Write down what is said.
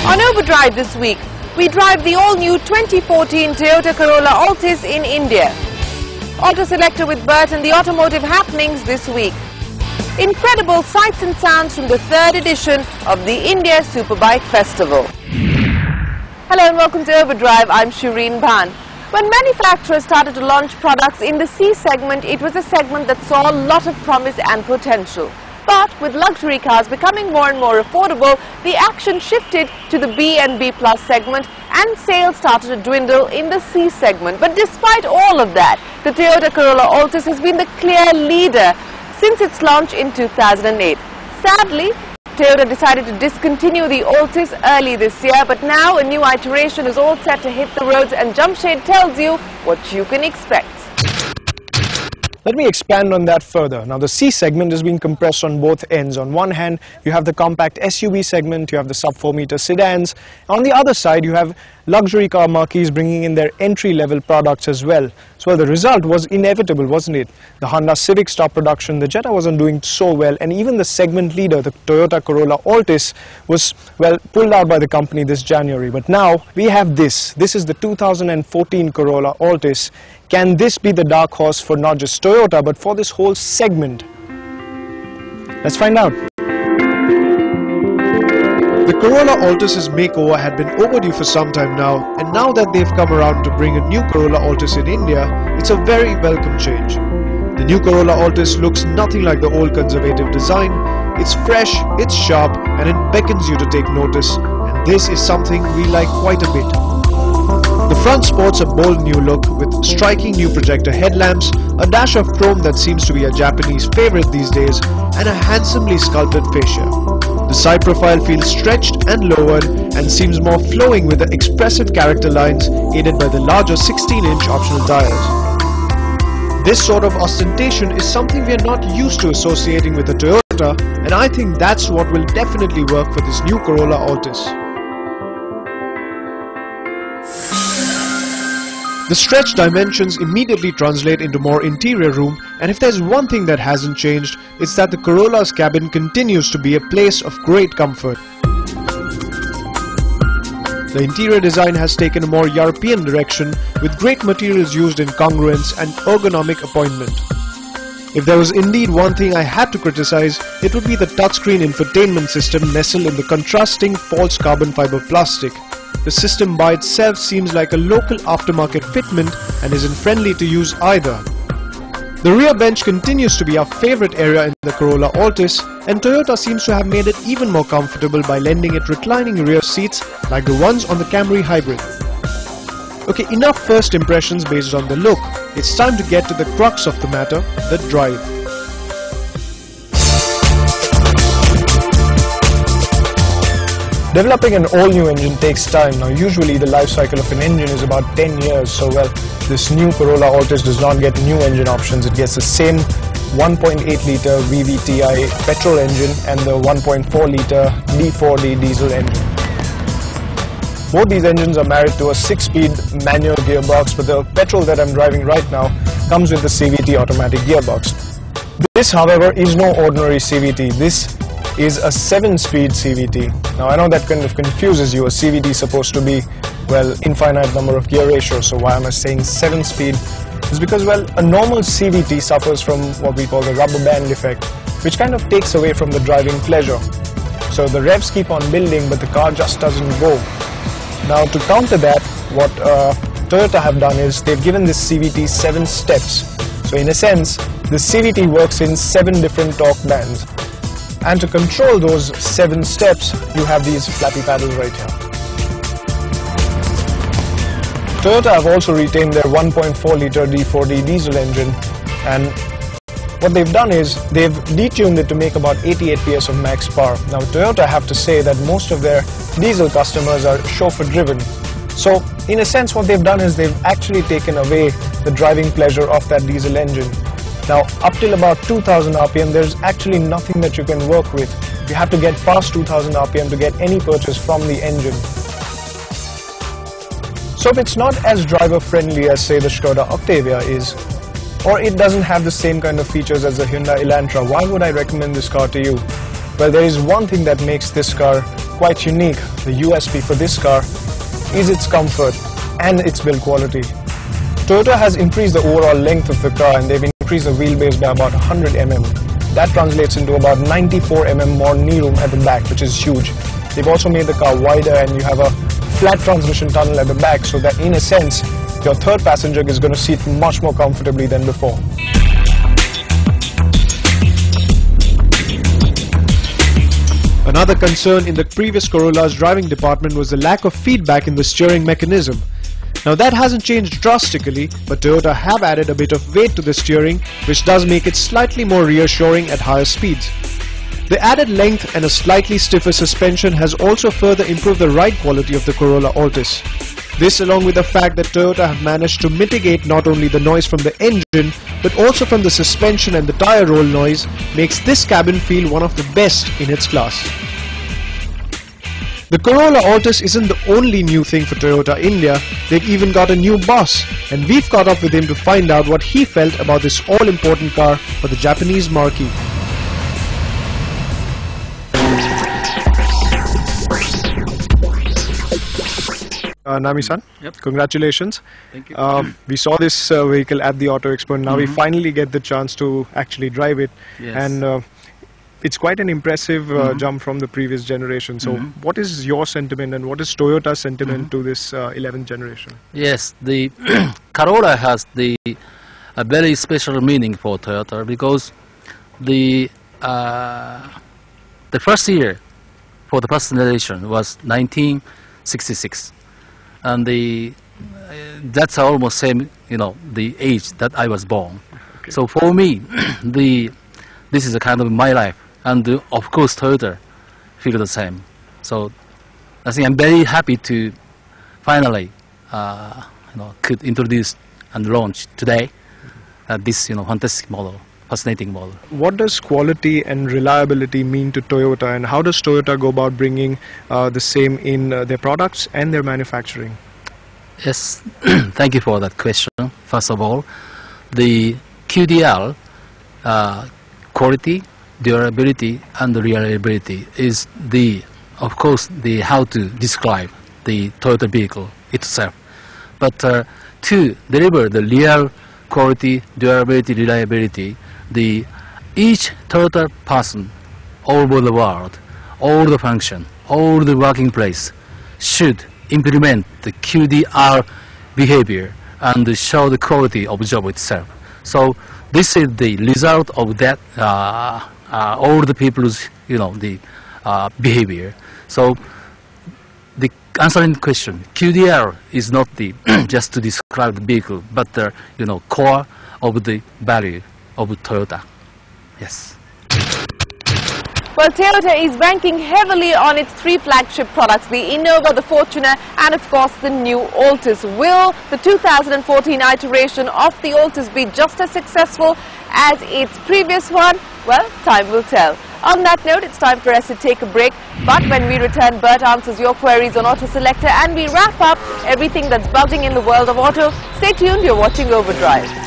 On Overdrive this week, we drive the all-new 2014 Toyota Corolla Altis in India. Auto Selector with Bert and the automotive happenings this week. Incredible sights and sounds from the third edition of the India Superbike Festival. Hello and welcome to Overdrive. I'm Shireen Bhan. When manufacturers started to launch products in the C segment, it was a segment that saw a lot of promise and potential. But with luxury cars becoming more and more affordable, the action shifted to the B and B Plus segment and sales started to dwindle in the C segment. But despite all of that, the Toyota Corolla Altis has been the clear leader since its launch in 2008. Sadly, Toyota decided to discontinue the Altis early this year, but now a new iteration is all set to hit the roads, and Jamshed tells you what you can expect. Let me expand on that further. Now, the C segment is being compressed on both ends. On one hand, you have the compact SUV segment, you have the sub-4 meter sedans. On the other side, you have luxury car marquees bringing in their entry-level products as well. So the result was inevitable, wasn't it? The Honda Civic stopped production, the Jetta wasn't doing so well, and even the segment leader, the Toyota Corolla Altis, was, well, pulled out by the company this January. But now, we have this. This is the 2014 Corolla Altis. Can this be the dark horse for not just Toyota, but for this whole segment? Let's find out. The Corolla Altis' makeover had been overdue for some time now, and now that they've come around to bring a new Corolla Altis in India, it's a very welcome change. The new Corolla Altis looks nothing like the old conservative design. It's fresh, it's sharp, and it beckons you to take notice, and this is something we like quite a bit. The front sports a bold new look with striking new projector headlamps, a dash of chrome that seems to be a Japanese favorite these days, and a handsomely sculpted fascia. The side profile feels stretched and lowered and seems more flowing with the expressive character lines aided by the larger 16-inch optional tires. This sort of ostentation is something we are not used to associating with a Toyota, and I think that's what will definitely work for this new Corolla Altis. The stretched dimensions immediately translate into more interior room, and if there's one thing that hasn't changed, it's that the Corolla's cabin continues to be a place of great comfort. The interior design has taken a more European direction, with great materials used in congruence and ergonomic appointment. If there was indeed one thing I had to criticize, it would be the touchscreen infotainment system nestled in the contrasting false carbon fiber plastic. The system by itself seems like a local aftermarket fitment and isn't friendly to use either. The rear bench continues to be our favorite area in the Corolla Altis, and Toyota seems to have made it even more comfortable by lending it reclining rear seats like the ones on the Camry Hybrid. Okay, enough first impressions based on the look. It's time to get to the crux of the matter, the drive. Developing an all-new engine takes time. Now, usually the life cycle of an engine is about 10 years. So, well, this new Corolla Altis does not get new engine options. It gets the same 1.8-litre VVTi petrol engine and the 1.4-litre D4D diesel engine. Both these engines are married to a 6-speed manual gearbox, but the petrol that I'm driving right now comes with the CVT automatic gearbox. This, however, is no ordinary CVT. This is a 7-speed CVT. Now, I know that kind of confuses you. A CVT is supposed to be, well, infinite number of gear ratios. So why am I saying 7-speed? It's because, well, a normal CVT suffers from what we call the rubber band effect, which kind of takes away from the driving pleasure. So the revs keep on building, but the car just doesn't go. Now, to counter that, what Toyota have done is they've given this CVT 7 steps. So in a sense, the CVT works in 7 different torque bands. And to control those 7 steps, you have these flappy paddles right here. Toyota have also retained their 1.4-litre D4D diesel engine, and what they've done is they've detuned it to make about 88 PS of max power. Now, Toyota have to say that most of their diesel customers are chauffeur-driven. So, in a sense, what they've done is they've actually taken away the driving pleasure of that diesel engine. Now, up till about 2000 RPM, there's actually nothing that you can work with. You have to get past 2000 RPM to get any purchase from the engine. So if it's not as driver-friendly as, say, the Skoda Octavia is, or it doesn't have the same kind of features as the Hyundai Elantra, why would I recommend this car to you? Well, there is one thing that makes this car quite unique. The USP for this car is its comfort and its build quality. Toyota has increased the overall length of the car and they've increased the wheelbase by about 100 mm. That translates into about 94 mm more knee room at the back, which is huge. They've also made the car wider and you have a flat transmission tunnel at the back, so that in a sense your third passenger is going to sit much more comfortably than before. Another concern in the previous Corolla's driving department was the lack of feedback in the steering mechanism. Now that hasn't changed drastically, but Toyota have added a bit of weight to the steering, which does make it slightly more reassuring at higher speeds. The added length and a slightly stiffer suspension has also further improved the ride quality of the Corolla Altis. This, along with the fact that Toyota have managed to mitigate not only the noise from the engine but also from the suspension and the tire roll noise, makes this cabin feel one of the best in its class. The Corolla Altis isn't the only new thing for Toyota India. They've even got a new boss, and we've caught up with him to find out what he felt about this all-important car for the Japanese marquee. Nami-san, Yep. Congratulations. Thank you. We saw this vehicle at the Auto Expo and now we finally get the chance to actually drive it. Yes. And it's quite an impressive jump from the previous generation. So what is your sentiment and what is Toyota's sentiment to this 11th generation? Yes, the Corolla has a very special meaning for Toyota because the first year for the first generation was 1966, and that's almost same, the age that I was born. Okay. So for me, this is a kind of my life, and of course Toyota feel the same. So I think I'm very happy to finally could introduce and launch today this fantastic model, fascinating model. What does quality and reliability mean to Toyota, and how does Toyota go about bringing the same in their products and their manufacturing? Yes, thank you for that question. First of all, the QDR, quality, durability and reliability is of course how to describe the Toyota vehicle itself. But to deliver the real quality, durability, reliability, each Toyota person all over the world, all the function, all the working place should implement the QDR behavior and show the quality of the job itself. So this is the result of that all the people's behavior. So the answering the question, QDR is not just to describe the vehicle, but the core of the value of Toyota. Yes. Well, Toyota is banking heavily on its three flagship products, the Innova, the Fortuner and of course the new Altis. Will the 2014 iteration of the Altis be just as successful as its previous one? Well, time will tell. On that note, it's time for us to take a break. But when we return, Bert answers your queries on Auto Selector and we wrap up everything that's buzzing in the world of auto. Stay tuned, you're watching Overdrive.